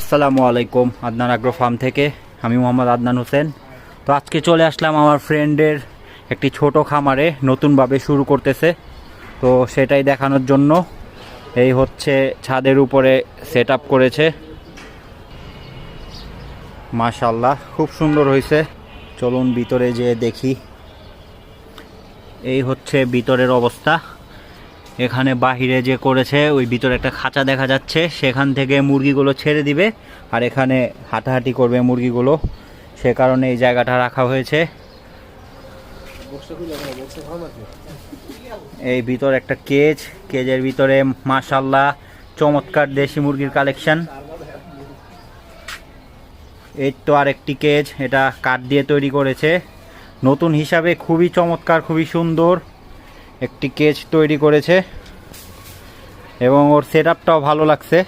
আসসালামু আলাইকুম, Adnan agro farm থেকে আমি মোহাম্মদ আদনান হোসেন। তো আজকে চলে আসলাম আমার ফ্রেন্ডের একটি ছোট খামারে, নতুনভাবে শুরু করতেছে। তো সেটাই দেখানোর জন্য এই হচ্ছে ছাদের উপরে সেট আপ করেছে। মাশাআল্লাহ, খুব সুন্দর হয়েছে। চলুন ভিতরে যেয়ে দেখি। এই হচ্ছে ভিতরের অবস্থা। এখানে বাহিরে যে করেছে ওই ভিতরে একটা খাঁচা দেখা যাচ্ছে, সেখান থেকে মুরগিগুলো ছেড়ে দিবে আর এখানে হাঁটাহাঁটি করবে মুরগিগুলো, সে কারণে এই জায়গাটা রাখা হয়েছে। এই ভিতর একটা কেজের ভিতরে মাশাআল্লাহ চমৎকার দেশি মুরগির কালেকশন। এই তো আরেকটি কেজ, এটা কাঠ দিয়ে তৈরি করেছে, নতুন হিসাবে খুবই চমৎকার, খুবই সুন্দর একটি কেজ তৈরি করেছে এবং ওর সেট আপটাও ভালো লাগছে।